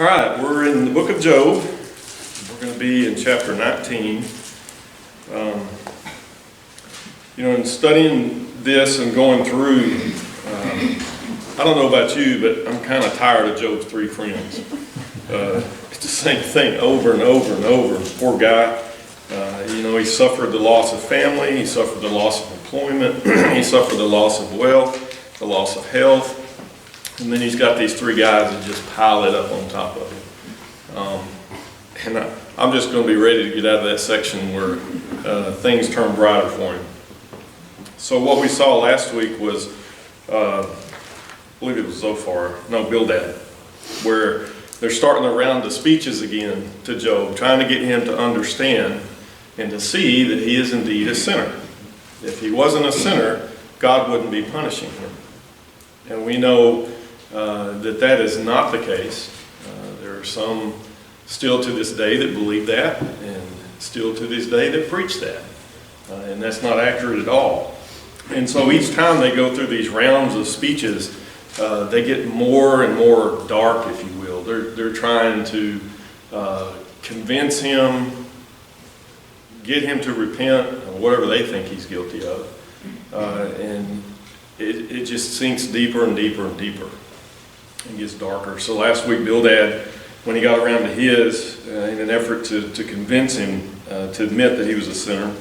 All right, we're in the book of Job. We're going to be in chapter 19. In studying this and going through, I don't know about you, but I'm kind of tired of Job's three friends. It's the same thing over and over and over. Poor guy. He suffered the loss of family, he suffered the loss of employment, he suffered the loss of wealth, the loss of health, and then he's got these three guys that just pile it up on top of him. I'm just going to be ready to get out of that section where things turn brighter for him. So what we saw last week was, I believe it was Bildad, where they're starting to round the speeches again to Job, trying to get him to understand and to see that he is indeed a sinner. If he wasn't a sinner, God wouldn't be punishing him. And we know that is not the case. There are some still to this day that believe that, and still to this day that preach that. And that's not accurate at all. And so each time they go through these rounds of speeches, they get more and more dark, if you will. They're trying to convince him, get him to repent of whatever they think he's guilty of. And it just sinks deeper and deeper and deeper and gets darker. So last week, Bildad, when he got around to his, in an effort to convince him to admit that he was a sinner,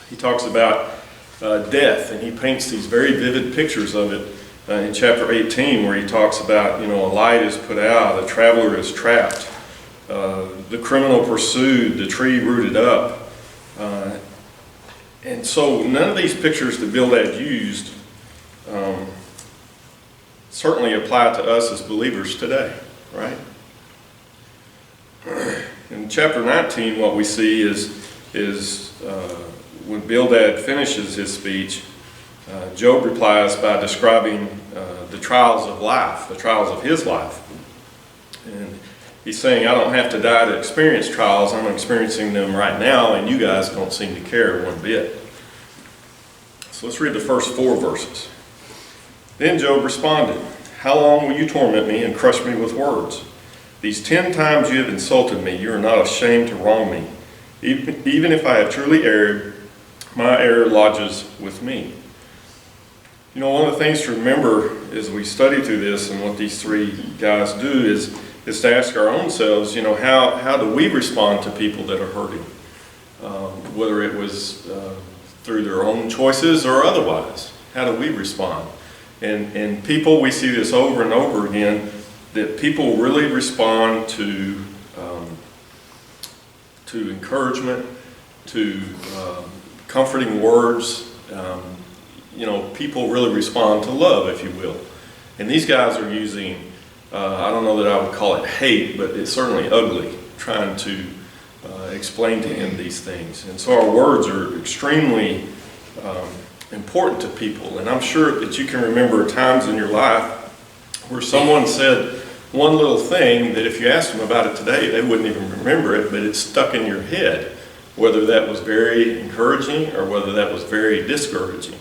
he talks about death, and he paints these very vivid pictures of it in chapter 18, where he talks about, a light is put out, a traveler is trapped, the criminal pursued, the tree rooted up. And so none of these pictures that Bildad used certainly apply to us as believers today, right? In chapter 19, what we see is when Bildad finishes his speech, Job replies by describing the trials of life, the trials of his life. And he's saying, I don't have to die to experience trials. I'm experiencing them right now, and you guys don't seem to care one bit. So let's read the first 4 verses. Then Job responded, how long will you torment me and crush me with words? These 10 times you have insulted me, you are not ashamed to wrong me. Even if I have truly erred, my error lodges with me. One of the things to remember as we study through this and what these 3 guys do is to ask our own selves, how do we respond to people that are hurting? Whether it was through their own choices or otherwise. How do we respond? And people, we see this over and over again, that people really respond to encouragement, to comforting words. People really respond to love, if you will. And these guys are using, I don't know that I would call it hate, but it's certainly ugly, trying to explain to him these things. And so our words are extremely important to people. And I'm sure that you can remember times in your life where someone said one little thing that if you asked them about it today, they wouldn't even remember it, but it's stuck in your head, whether that was very encouraging or whether that was very discouraging.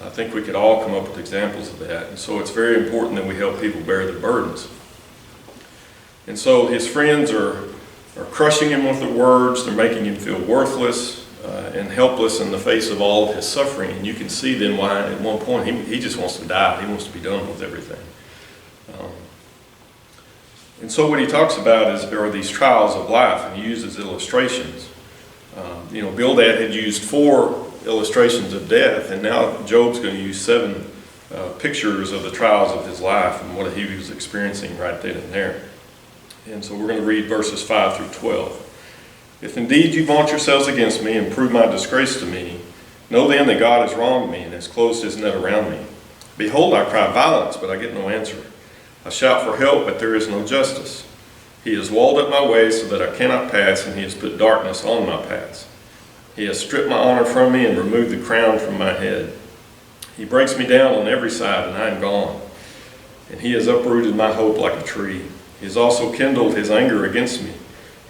I think we could all come up with examples of that. And so it's very important that we help people bear their burdens. And so his friends are crushing him with their words. They're making him feel worthless and helpless in the face of all of his suffering. And you can see then why at one point he just wants to die. He wants to be done with everything. And so what he talks about are these trials of life, and he uses illustrations. Bildad had used 4 illustrations of death, and now Job's going to use 7 pictures of the trials of his life and what he was experiencing right then and there. And so we're going to read verses 5 through 12. If indeed you vaunt yourselves against me and prove my disgrace to me, know then that God has wronged me and has closed his net around me. Behold, I cry violence, but I get no answer. I shout for help, but there is no justice. He has walled up my way so that I cannot pass, and he has put darkness on my paths. He has stripped my honor from me and removed the crown from my head. He breaks me down on every side, and I am gone. And he has uprooted my hope like a tree. He has also kindled his anger against me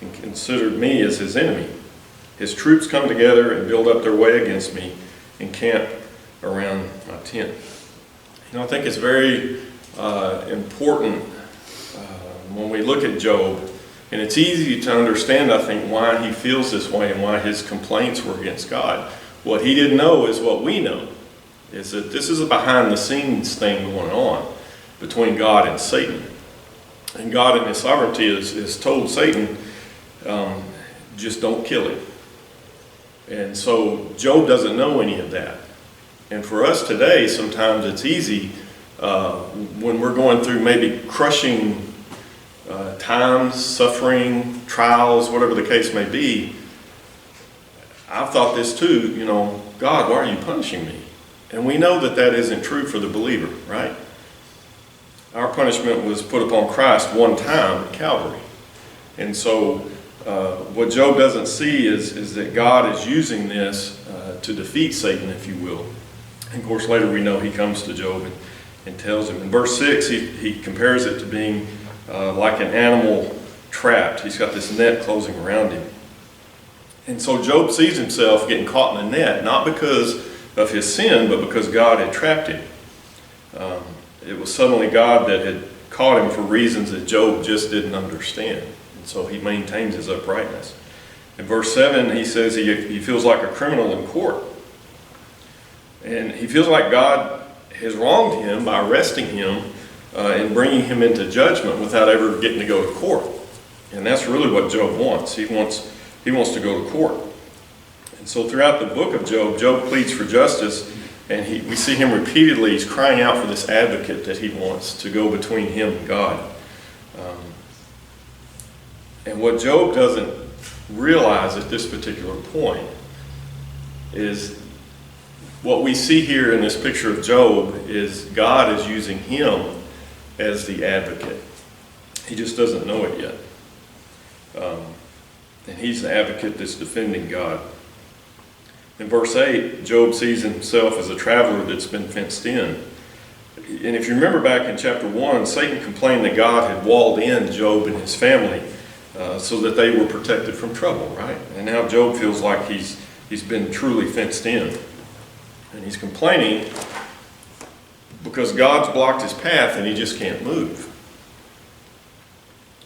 and considered me as his enemy. His troops come together and build up their way against me and camp around my tent. I think it's very important when we look at Job, and it's easy to understand, I think, why he feels this way and why his complaints were against God. What he didn't know is what we know, is that this is a behind-the-scenes thing going on between God and Satan. And God in his sovereignty has told Satan, just don't kill him. And so Job doesn't know any of that. And for us today, sometimes it's easy when we're going through maybe crushing times, suffering, trials, whatever the case may be. I've thought this too, God, why are you punishing me? And we know that that isn't true for the believer, right? Our punishment was put upon Christ one time at Calvary. And so what Job doesn't see is that God is using this to defeat Satan, if you will. And of course, later we know he comes to Job and tells him. In verse 6, he compares it to being like an animal trapped. He's got this net closing around him. And so Job sees himself getting caught in the net, not because of his sin, but because God had trapped him. It was suddenly God that had caught him for reasons that Job just didn't understand. And so he maintains his uprightness. In verse 7, he says he feels like a criminal in court. And he feels like God has wronged him by arresting him and bringing him into judgment without ever getting to go to court. And that's really what Job wants. He wants to go to court. And so throughout the book of Job, Job pleads for justice, and we see him repeatedly, he's crying out for this advocate that he wants to go between him and God. And what Job doesn't realize at this particular point is what we see here in this picture of Job is God is using him as the advocate. He just doesn't know it yet. And he's the advocate that's defending God. In verse 8, Job sees himself as a traveler that's been fenced in. And if you remember back in chapter 1, Satan complained that God had walled in Job and his family so that they were protected from trouble, right? And now Job feels like he's been truly fenced in. And he's complaining because God's blocked his path and he just can't move.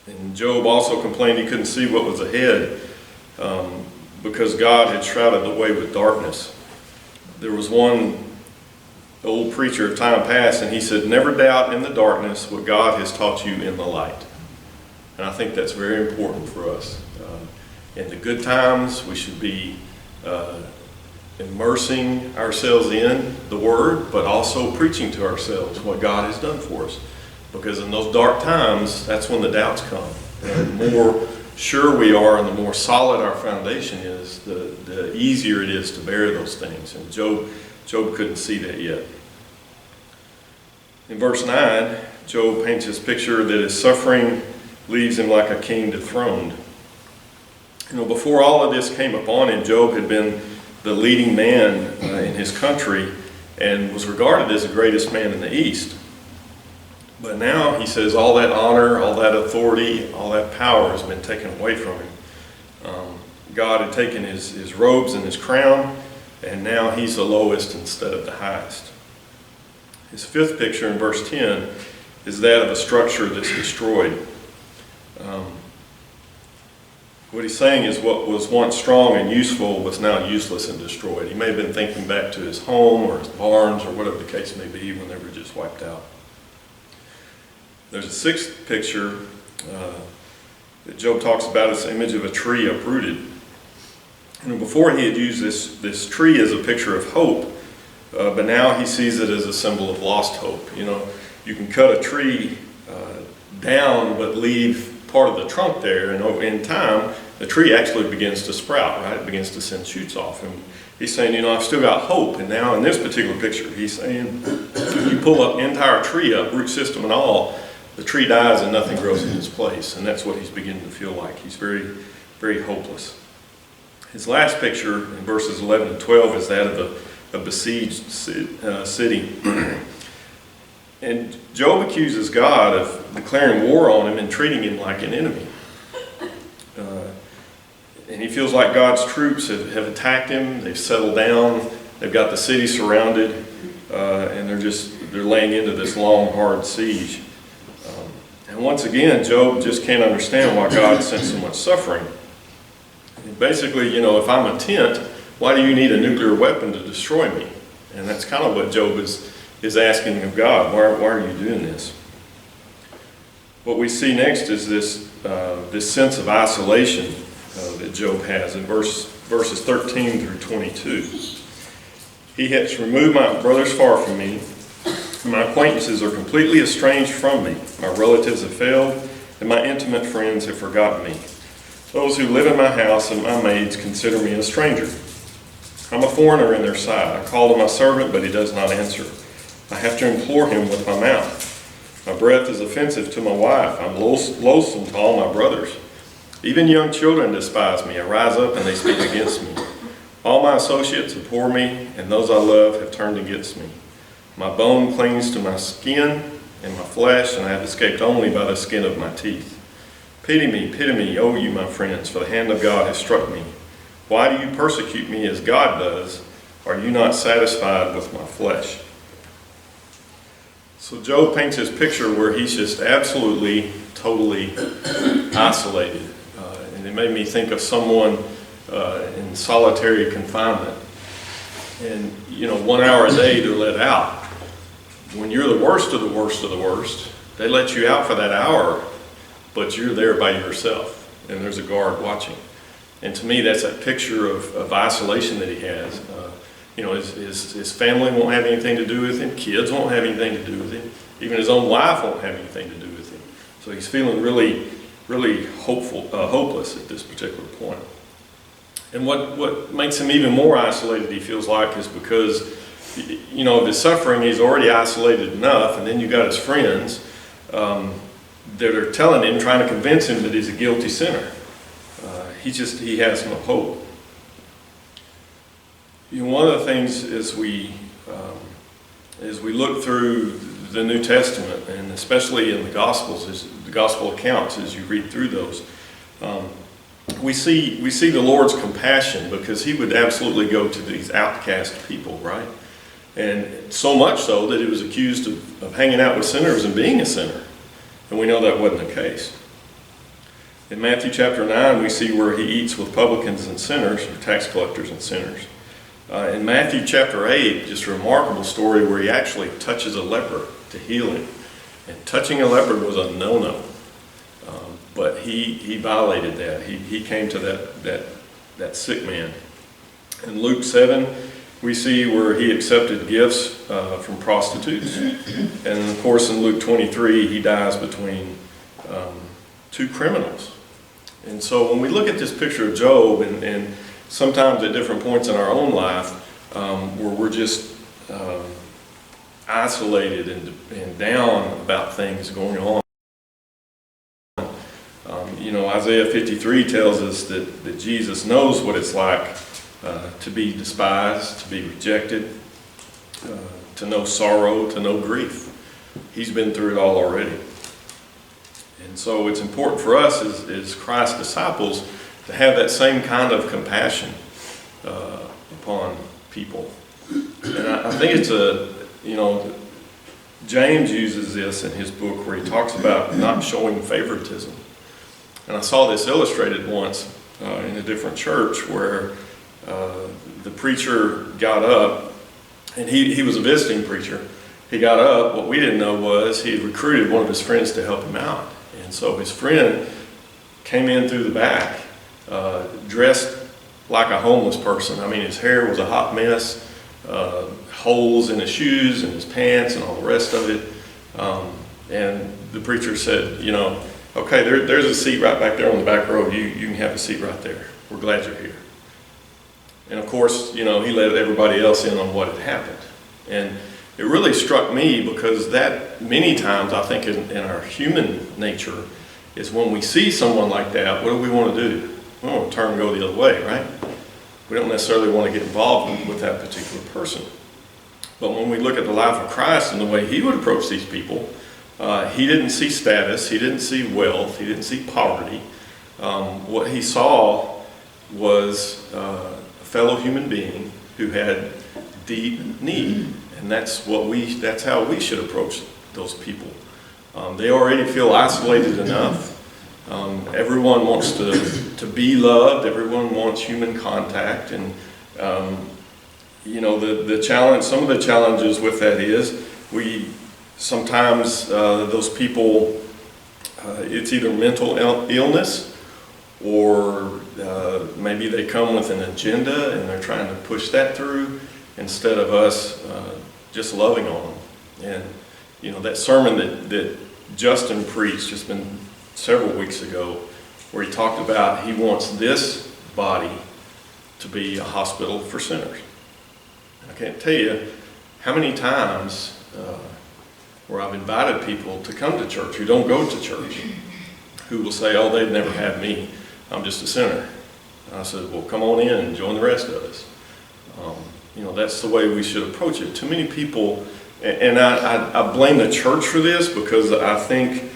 And Job also complained he couldn't see what was ahead because God had shrouded the way with darkness. There was one old preacher of time past, and he said, never doubt in the darkness what God has taught you in the light. And I think that's very important for us. In the good times, we should be immersing ourselves in the Word, but also preaching to ourselves what God has done for us. Because in those dark times, that's when the doubts come. And the more sure we are and the more solid our foundation is, the easier it is to bear those things. And Job couldn't see that yet. In verse 9, Job paints this picture that his suffering leaves him like a king dethroned. Before all of this came upon him, Job had been the leading man in his country and was regarded as the greatest man in the East. But now he says all that honor, all that authority, all that power has been taken away from him. God had taken his robes and his crown, and now he's the lowest instead of the highest. His fifth picture in verse 10 is that of a structure that's destroyed. What he's saying is what was once strong and useful was now useless and destroyed. He may have been thinking back to his home or his barns or whatever the case may be when they were just wiped out. There's a sixth picture that Job talks about as the image of a tree uprooted. Before he had used this tree as a picture of hope, but now he sees it as a symbol of lost hope. You can cut a tree down but leave part of the trunk there, and in time the tree actually begins to sprout, right? It begins to send shoots off. And he's saying, I've still got hope. And now in this particular picture, he's saying, you pull up the entire tree up, root system and all, the tree dies and nothing grows in its place. And that's what he's beginning to feel like. He's very, very hopeless. His last picture in verses 11 and 12 is that of a besieged city. And Job accuses God of declaring war on him and treating him like an enemy. And he feels like God's troops have attacked him. They've settled down. They've got the city surrounded. And they're laying into this long, hard siege. And And once again, Job just can't understand why God sent so much suffering. And basically, if I'm a tent, why do you need a nuclear weapon to destroy me? And that's kind of what Job is asking of God. Why are you doing this? What we see next is this sense of isolation that Job has in verses 13 through 22. He has removed my brothers far from me. My acquaintances are completely estranged from me. My relatives have failed, and my intimate friends have forgotten me. Those who live in my house and my maids consider me a stranger. I'm a foreigner in their sight. I call to my servant, but he does not answer. I have to implore him with my mouth. My breath is offensive to my wife. I'm loathsome to all my brothers. Even young children despise me. I rise up and they speak against me. All my associates abhor me, and those I love have turned against me. My bone clings to my skin and my flesh, and I have escaped only by the skin of my teeth. Pity me, O you my friends, for the hand of God has struck me. Why do you persecute me as God does? Are you not satisfied with my flesh? So Job paints this picture where he's just absolutely, totally isolated. And it made me think of someone in solitary confinement. And, 1 hour a day they're let out. When you're the worst of the worst of the worst, they let you out for that hour, but you're there by yourself, and there's a guard watching. And to me, that's a picture of isolation that he has. His family won't have anything to do with him. Kids won't have anything to do with him. Even his own wife won't have anything to do with him. So he's feeling really, really hopeless at this particular point. And what makes him even more isolated, he feels like, is because, of his suffering, he's already isolated enough, and then you've got his friends that are telling him, trying to convince him that he's a guilty sinner. He has no hope. One of the things as we look through the New Testament, and especially in the Gospels, the Gospel accounts, as you read through those, we see the Lord's compassion, because he would absolutely go to these outcast people, right? And so much so that he was accused of hanging out with sinners and being a sinner. And we know that wasn't the case. In Matthew chapter 9, we see where he eats with publicans and sinners, or tax collectors and sinners. In Matthew chapter 8, just a remarkable story where he actually touches a leper to heal him. And touching a leper was a no-no. But he violated that. He came to that sick man. In Luke 7, we see where he accepted gifts from prostitutes. And of course in Luke 23, he dies between two criminals. And so when we look at this picture of Job, and sometimes at different points in our own life, where we're just isolated and down about things going on. Isaiah 53 tells us that Jesus knows what it's like to be despised, to be rejected, to know sorrow, to know grief. He's been through it all already. And so it's important for us as Christ's disciples to have that same kind of compassion upon people. And I think it's James uses this in his book where he talks about not showing favoritism. And I saw this illustrated once in a different church where the preacher got up, and he was a visiting preacher. He got up. What we didn't know was he had recruited one of his friends to help him out. And so his friend came in through the back, dressed like a homeless person. I mean, his hair was a hot mess, holes in his shoes and his pants and all the rest of it. And the preacher said, okay, there's a seat right back there on the back row. You can have a seat right there. We're glad you're here. And of course, he let everybody else in on what had happened. And it really struck me because that many times, I think in our human nature, is when we see someone like that, what do we want to do? We want to turn and go the other way, right? We don't necessarily want to get involved with that particular person. But when we look at the life of Christ and the way he would approach these people, he didn't see status, he didn't see wealth, he didn't see poverty. What he saw was a fellow human being who had deep need. And that's how we should approach those people. They already feel isolated enough. Everyone wants to be loved. Everyone wants human contact. And, the challenge, some of the challenges with that is sometimes those people, it's either mental illness, or maybe they come with an agenda and they're trying to push that through instead of us just loving on them. And that sermon that Justin preached just been several weeks ago, where he talked about he wants this body to be a hospital for sinners. I can't tell you how many times where I've invited people to come to church who don't go to church, who will say, oh, they've never had me, I'm just a sinner. And I said, well, come on in and join the rest of us. That's the way we should approach it. Too many people, and I blame the church for this, because I think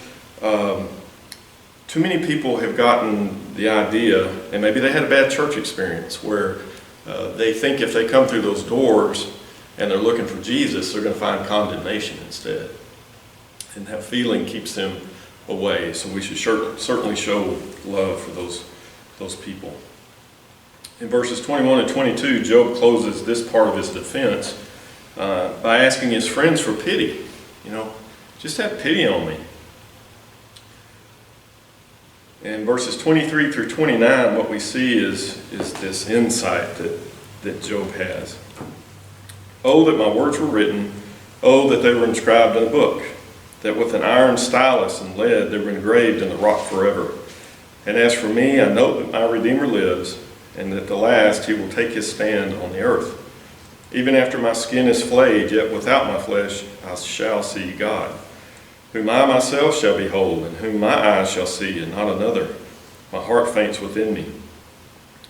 too many people have gotten the idea, and maybe they had a bad church experience, where they think if they come through those doors and they're looking for Jesus, they're going to find condemnation instead. And that feeling keeps them away. So we should certainly show love for those people. In verses 21 and 22, Job closes this part of his defense by asking his friends for pity. Just have pity on me. In verses 23 through 29, what we see is this insight that Job has. Oh, that my words were written. Oh, that they were inscribed in a book, that with an iron stylus and lead they were engraved in the rock forever. And as for me, I know that my Redeemer lives, and that at the last he will take his stand on the earth. Even after my skin is flayed, yet without my flesh I shall see God, whom I myself shall behold, and whom my eyes shall see, and not another. My heart faints within me.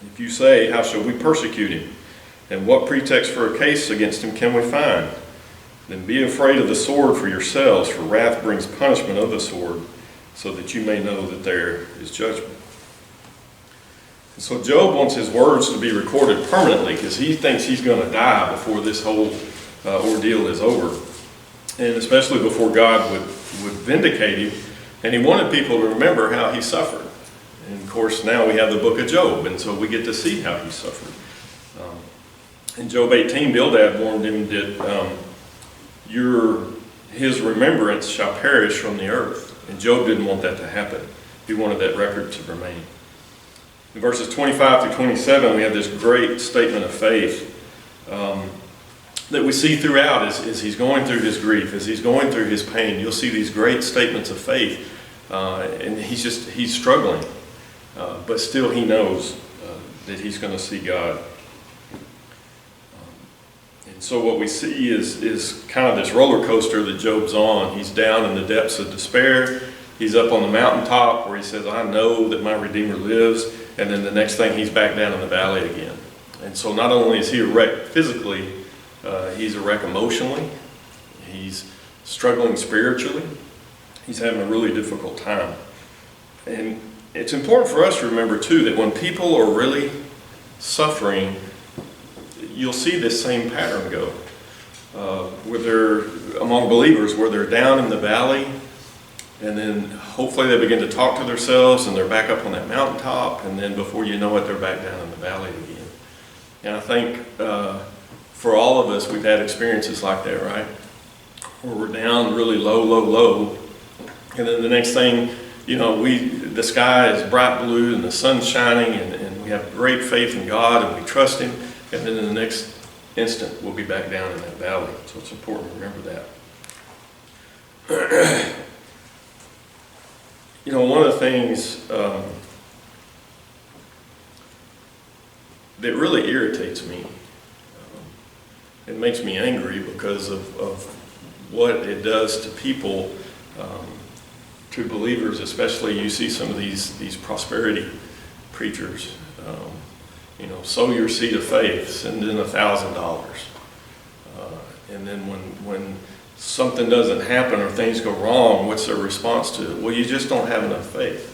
If you say, how shall we persecute him? And what pretext for a case against him can we find? Then be afraid of the sword for yourselves, for wrath brings punishment of the sword, so that you may know that there is judgment. And so Job wants his words to be recorded permanently, because he thinks he's going to die before this whole ordeal is over, and especially before God would vindicate him. And he wanted people to remember how he suffered. And of course, now we have the book of Job, and so we get to see how he suffered. In Job 18, Bildad warned him that his remembrance shall perish from the earth. And Job didn't want that to happen. He wanted that record to remain. In verses 25 through 27, we have this great statement of faith that we see throughout as he's going through his grief, as he's going through his pain. You'll see these great statements of faith, and he's struggling, but still he knows that he's going to see God. And so what we see is kind of this roller coaster that Job's on. He's down in the depths of despair. He's up on the mountaintop where he says, I know that my Redeemer lives. And then the next thing, he's back down in the valley again. And so not only is he a wreck physically, he's a wreck emotionally. He's struggling spiritually. He's having a really difficult time. And it's important for us to remember, too, that when people are really suffering, you'll see this same pattern go. Where they're, among believers, where they're down in the valley, and then hopefully they begin to talk to themselves, and they're back up on that mountaintop, and then before you know it, they're back down in the valley again. And I think for all of us, we've had experiences like that, right? Where we're down really low, and then the next thing, the sky is bright blue, and the sun's shining, and we have great faith in God, and we trust Him, and then in the next instant, we'll be back down in that valley. So it's important to remember that. One of the things that really irritates me, it makes me angry because of what it does to people, to believers especially. You see some of these prosperity preachers, sow your seed of faith, send in $1,000. And then when something doesn't happen or things go wrong, what's their response to it? Well, you just don't have enough faith.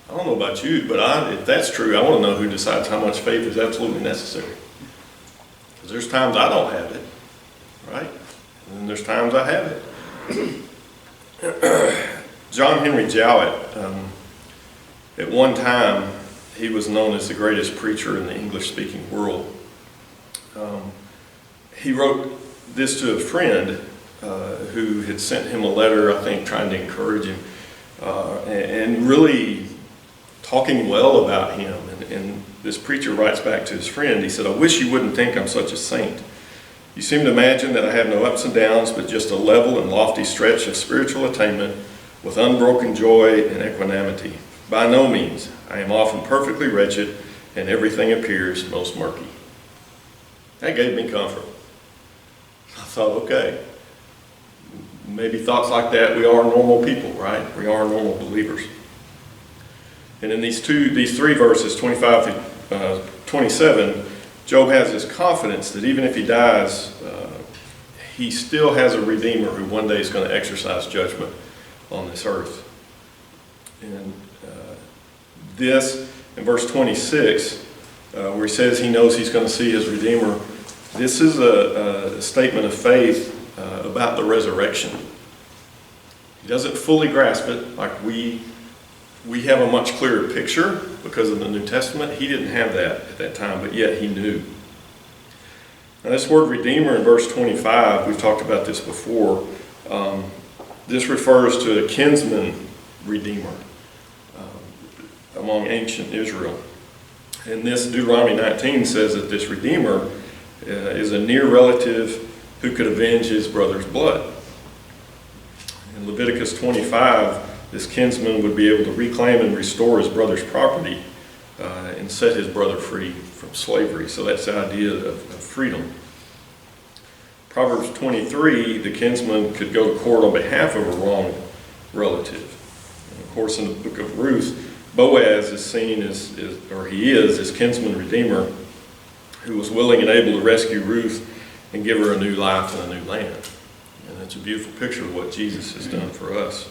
I don't know about you, but if that's true, I want to know who decides how much faith is absolutely necessary. Because there's times I don't have it, right? And then there's times I have it. John Henry Jowett, at one time, he was known as the greatest preacher in the English-speaking world. He wrote this to a friend who had sent him a letter, I think, trying to encourage him, and really talking well about him. And this preacher writes back to his friend, he said, "I wish you wouldn't think I'm such a saint. You seem to imagine that I have no ups and downs, but just a level and lofty stretch of spiritual attainment with unbroken joy and equanimity. By no means. I am often perfectly wretched, and everything appears most murky." That gave me comfort. I thought, okay, maybe thoughts like that, we are normal people, right? We are normal believers. And in these three verses, 25 through 27, Job has this confidence that even if he dies, he still has a Redeemer who one day is going to exercise judgment on this earth. And this, in verse 26, where he says he knows he's going to see his Redeemer, this is a statement of faith about the resurrection. He doesn't fully grasp it like we have a much clearer picture because of the New Testament. He didn't have that at that time, but yet he knew. Now this word Redeemer in verse 25, we've talked about this before. This refers to a kinsman Redeemer among ancient Israel. And this Deuteronomy 19 says that this Redeemer is a near relative who could avenge his brother's blood. In Leviticus 25, this kinsman would be able to reclaim and restore his brother's property and set his brother free from slavery. So that's the idea of freedom. Proverbs 23, the kinsman could go to court on behalf of a wronged relative. And of course, in the book of Ruth, Boaz is seen as his kinsman redeemer who was willing and able to rescue Ruth and give her a new life in a new land. And it's a beautiful picture of what Jesus has done for us.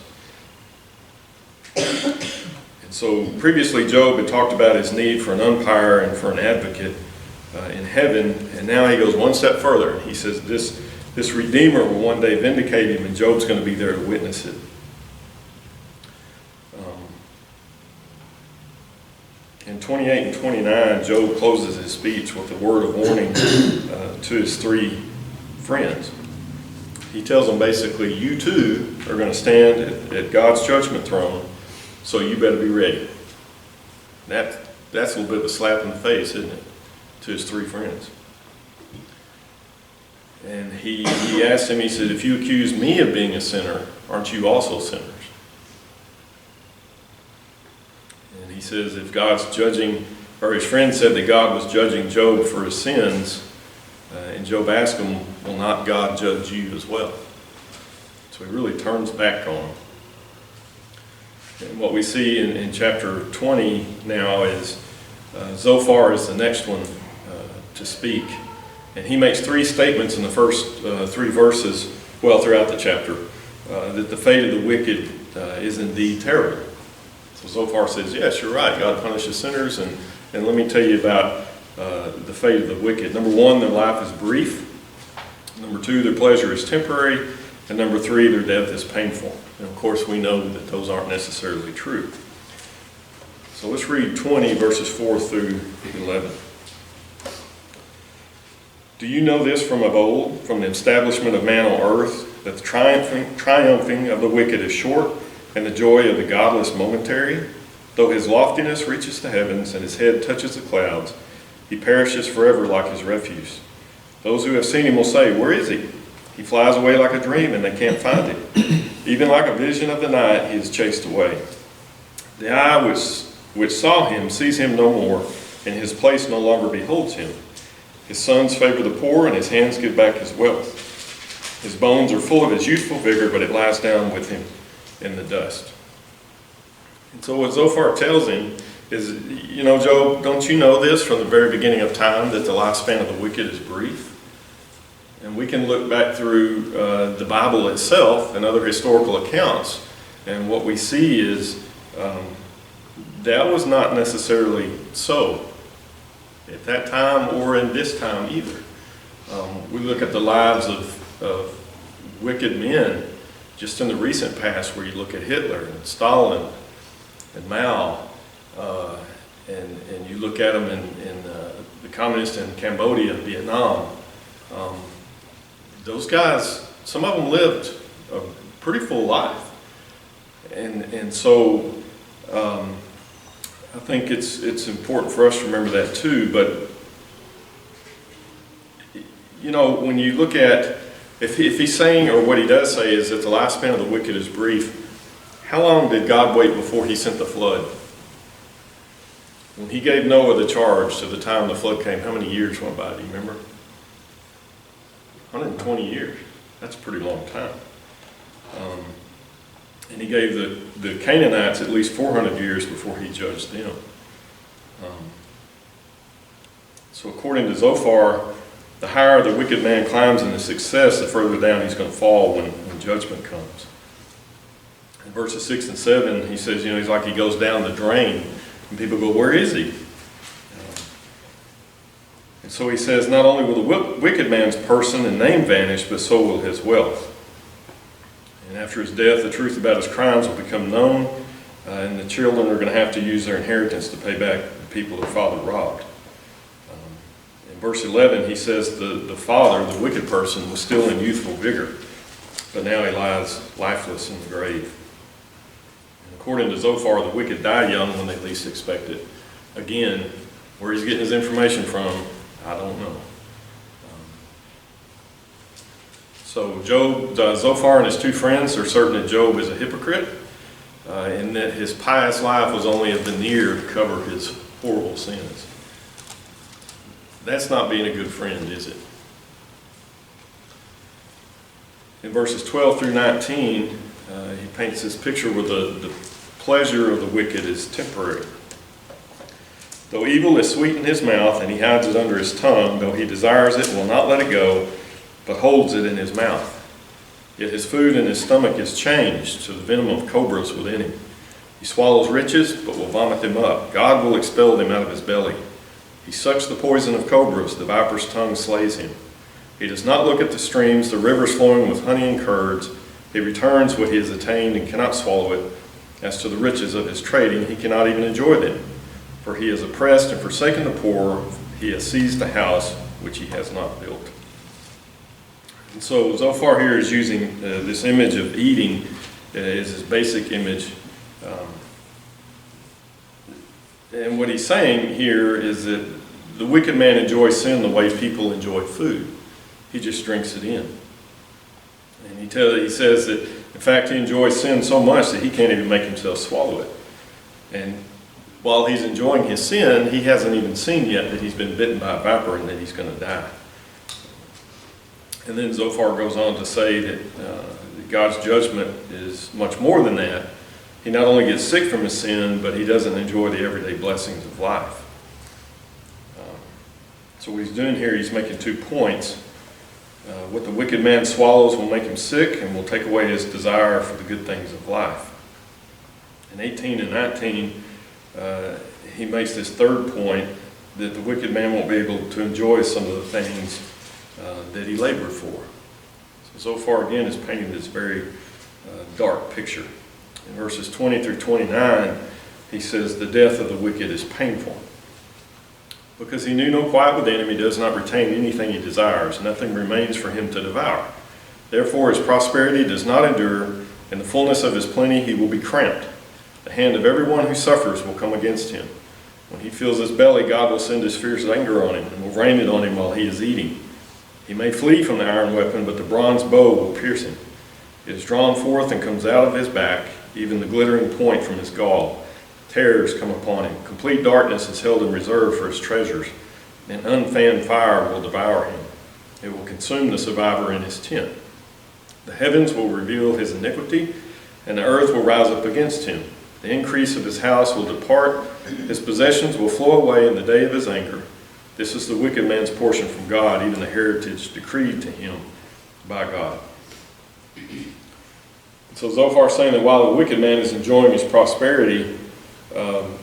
And so previously Job had talked about his need for an umpire and for an advocate in heaven, and now he goes one step further. He says this Redeemer will one day vindicate him, and Job's going to be there to witness it. In 28 and 29, Job closes his speech with a word of warning to his three friends. He tells them basically, you too are going to stand at God's judgment throne, so you better be ready. That's a little bit of a slap in the face, isn't it, to his three friends. And he asked him, he said, if you accuse me of being a sinner, aren't you also sinners? And he says if God's judging, or his friend said that God was judging Job for his sins, and Job asked him, will not God judge you as well? So he really turns back on him. And what we see in chapter 20 now is Zophar is the next one to speak. And he makes three statements in the first three verses, well, throughout the chapter, that the fate of the wicked is indeed terrible. So Zophar says, yes, you're right, God punishes sinners, and let me tell you about the fate of the wicked. Number one, their life is brief. Number two, their pleasure is temporary. And number three, their death is painful. And of course, we know that those aren't necessarily true. So let's read 20, verses 4 through 11. Do you know this from of old, from the establishment of man on earth, that the triumphing of the wicked is short, and the joy of the godless momentary? Though his loftiness reaches the heavens, and his head touches the clouds, he perishes forever like his refuse. Those who have seen him will say, where is he? He flies away like a dream, and they can't find him. Even like a vision of the night, he is chased away. The eye which saw him sees him no more, and his place no longer beholds him. His sons favor the poor, and his hands give back his wealth. His bones are full of his youthful vigor, but it lies down with him in the dust. And so what Zophar tells him is, you know, Job, don't you know this from the very beginning of time, that the lifespan of the wicked is brief? And we can look back through the Bible itself and other historical accounts, and what we see is that was not necessarily so at that time or in this time either. We look at the lives of wicked men, just in the recent past, where you look at Hitler and Stalin and Mao, and you look at them in the communists in Cambodia, Vietnam, those guys, some of them lived a pretty full life. And so I think it's important for us to remember that too. But you know, when you look at, if he's saying, or what he does say is that the lifespan of the wicked is brief, how long did God wait before he sent the flood? When he gave Noah the charge to the time the flood came, how many years went by? Do you remember? 120 years. That's a pretty long time. And he gave the Canaanites at least 400 years before he judged them. So according to Zophar, the higher the wicked man climbs in his success, the further down he's going to fall when judgment comes. In verses 6 and 7, he says, you know, he's like he goes down the drain, and people go, where is he? And so he says, not only will the wicked man's person and name vanish, but so will his wealth. And after his death, the truth about his crimes will become known, and the children are going to have to use their inheritance to pay back the people their father robbed. In verse 11, he says the father, the wicked person, was still in youthful vigor, but now he lies lifeless in the grave. And according to Zophar, the wicked die young when they least expect it. Again, where he's getting his information from, I don't know. So Zophar and his two friends are certain that Job is a hypocrite, and that his pious life was only a veneer to cover his horrible sins. That's not being a good friend, is it? In verses 12 through 19, he paints this picture where the pleasure of the wicked is temporary. Though evil is sweet in his mouth, and he hides it under his tongue, though he desires it and will not let it go, but holds it in his mouth. Yet his food in his stomach is changed to the venom of cobras within him. He swallows riches, but will vomit them up. God will expel them out of his belly. He sucks the poison of cobras, the viper's tongue slays him. He does not look at the streams, the rivers flowing with honey and curds. He returns what he has attained and cannot swallow it. As to the riches of his trading, he cannot even enjoy them. For he has oppressed and forsaken the poor. He has seized the house which he has not built. And so Zophar here is using this image of eating as his basic image. And what he's saying here is that the wicked man enjoys sin the way people enjoy food. He just drinks it in. And he says that, in fact, he enjoys sin so much that he can't even make himself swallow it. And while he's enjoying his sin, he hasn't even seen yet that he's been bitten by a viper and that he's going to die. And then Zophar goes on to say that God's judgment is much more than that. He not only gets sick from his sin, but he doesn't enjoy the everyday blessings of life. So what he's doing here, he's making 2 points. What the wicked man swallows will make him sick and will take away his desire for the good things of life. In 18 and 19, he makes this 3rd point, that the wicked man won't be able to enjoy some of the things that he labored for. So far again is painting this very dark picture. In verses 20 through 29, he says, the death of the wicked is painful. Because he knew no quiet within him, he does not retain anything he desires. Nothing remains for him to devour. Therefore his prosperity does not endure. In the fullness of his plenty he will be cramped. The hand of everyone who suffers will come against him. When he fills his belly, God will send his fierce anger on him and will rain it on him while he is eating. He may flee from the iron weapon, but the bronze bow will pierce him. It is drawn forth and comes out of his back, even the glittering point from his gall. Terrors come upon him. Complete darkness is held in reserve for his treasures. An unfanned fire will devour him. It will consume the survivor in his tent. The heavens will reveal his iniquity, and the earth will rise up against him. The increase of his house will depart. His possessions will flow away in the day of his anger. This is the wicked man's portion from God, even the heritage decreed to him by God. So Zophar is saying that while the wicked man is enjoying his prosperity,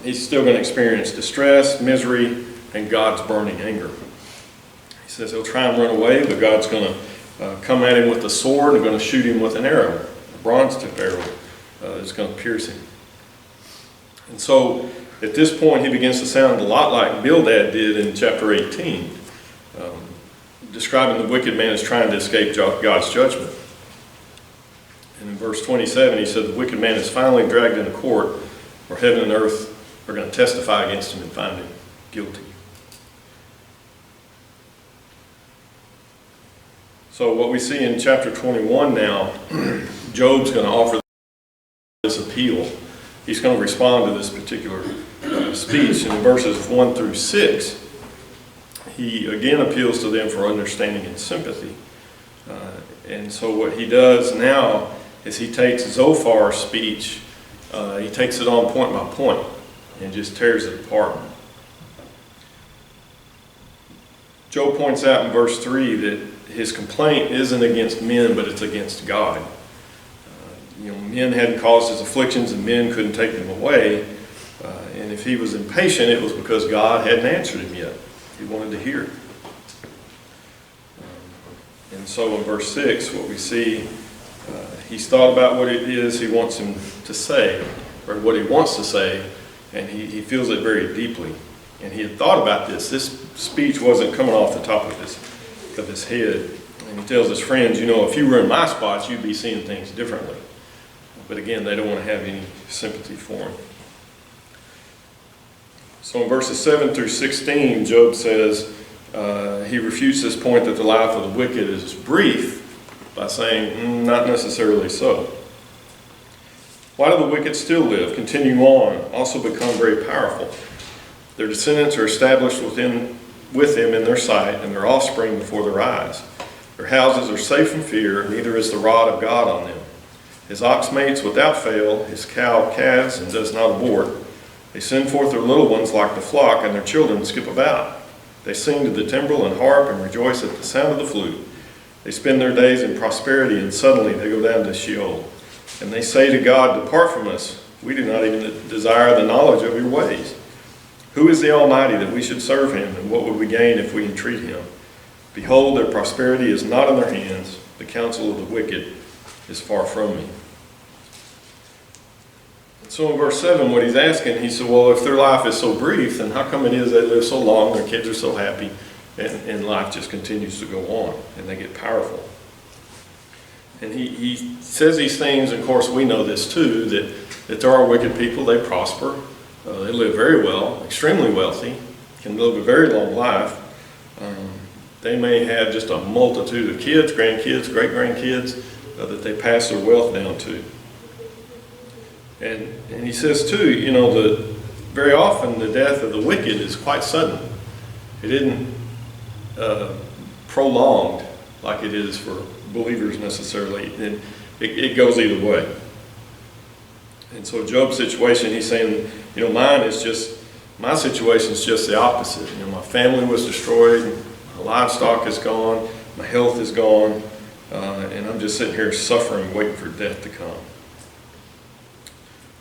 he's still going to experience distress, misery, and God's burning anger. He says he'll try and run away, but God's going to come at him with a sword and going to shoot him with an arrow. bronze tip arrow that's going to pierce him. And so at this point he begins to sound a lot like Bildad did in chapter 18, describing the wicked man as trying to escape God's judgment. And in verse 27 he said, the wicked man is finally dragged into court where heaven and earth are going to testify against him and find him guilty. So what we see in chapter 21 now, Job's going to offer this appeal. He's going to respond to this particular speech. And in verses 1 through 6, he again appeals to them for understanding and sympathy. And so what he does now is he takes Zophar's speech, he takes it on point by point and just tears it apart. Job points out in verse 3 that his complaint isn't against men, but it's against God. Men hadn't caused his afflictions and men couldn't take them away. And if he was impatient, it was because God hadn't answered him yet. He wanted to hear. And so in verse 6, what we see, he's thought about what it is he wants him to say, or what he wants to say, and he feels it very deeply. And he had thought about this. This speech wasn't coming off the top of his head. And he tells his friends, if you were in my spots, you'd be seeing things differently. But again, they don't want to have any sympathy for him. So in verses 7 through 16, Job says, he refutes this point that the life of the wicked is brief by saying, not necessarily so. Why do the wicked still live, continue on, also become very powerful? Their descendants are established with him in their sight, and their offspring before their eyes. Their houses are safe from fear, neither is the rod of God on them. His ox mates without fail, his cow calves and does not abort. They send forth their little ones like the flock, and their children skip about. They sing to the timbrel and harp and rejoice at the sound of the flute. They spend their days in prosperity, and suddenly they go down to Sheol. And they say to God, depart from us. We do not even desire the knowledge of your ways. Who is the Almighty that we should serve him, and what would we gain if we entreat him? Behold, their prosperity is not in their hands. The counsel of the wicked is far from me. So in verse 7, what he's asking, he said, well, if their life is so brief, then how come it is they live so long, their kids are so happy, and life just continues to go on, and they get powerful? And he says these things, and of course we know this too, that there are wicked people, they prosper, they live very well, extremely wealthy, can live a very long life. They may have just a multitude of kids, grandkids, great-grandkids that they pass their wealth down to. And he says too, that very often the death of the wicked is quite sudden. It isn't prolonged like it is for believers necessarily. It goes either way. And so Job's situation, he's saying, my situation is just the opposite. My family was destroyed, my livestock is gone, my health is gone, and I'm just sitting here suffering, waiting for death to come.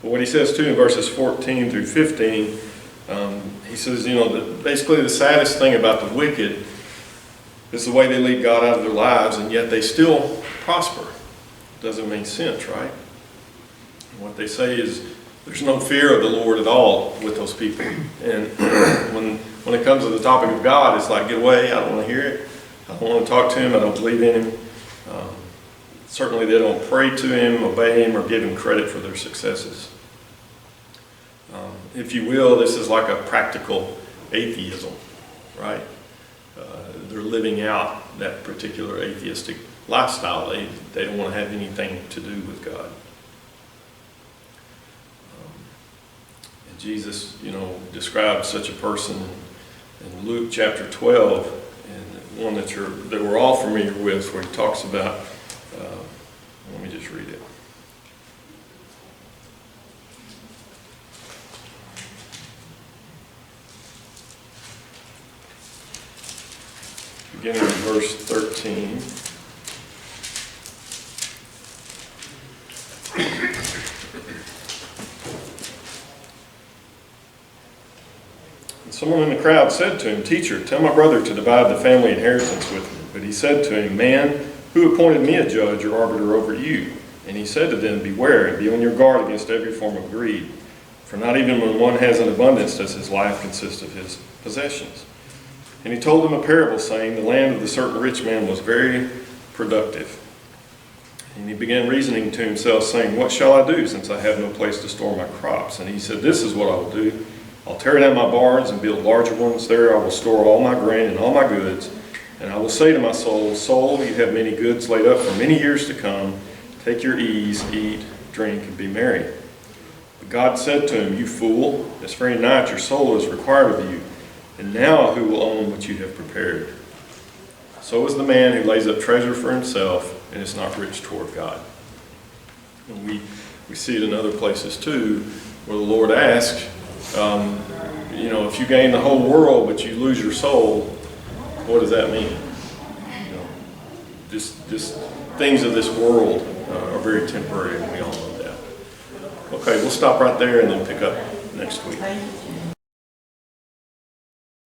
But what he says too in verses 14 through 15, he says, basically the saddest thing about the wicked is the way they lead God out of their lives, and yet they still prosper. Doesn't make sense, right? And what they say is there's no fear of the Lord at all with those people. And when it comes to the topic of God, it's like, get away, I don't want to hear it. I don't want to talk to him, I don't believe in him. Certainly they don't pray to him, obey him, or give him credit for their successes. If you will, this is like a practical atheism, right? They're living out that particular atheistic lifestyle. They don't want to have anything to do with God. And Jesus, describes such a person in Luke chapter 12, and one that we're all familiar with, where he talks about, let me just read it. Beginning in verse 13. And someone in the crowd said to him, Teacher, tell my brother to divide the family inheritance with me. But he said to him, Man, who appointed me a judge or arbiter over you? And he said to them, beware and be on your guard against every form of greed. For not even when one has an abundance does his life consist of his possessions. And he told them a parable, saying, the land of the certain rich man was very productive. And he began reasoning to himself, saying, what shall I do, since I have no place to store my crops? And he said, this is what I will do. I'll tear down my barns and build larger ones. There I will store all my grain and all my goods. And I will say to my soul, soul, you have many goods laid up for many years to come. Take your ease, eat, drink, and be merry. But God said to him, you fool, this very night your soul is required of you. And now who will own what you have prepared? So is the man who lays up treasure for himself and is not rich toward God. And we see it in other places too, where the Lord asks, if you gain the whole world but you lose your soul, what does that mean? Just things of this world are very temporary, and we all know that. Okay, we'll stop right there and then pick up next week.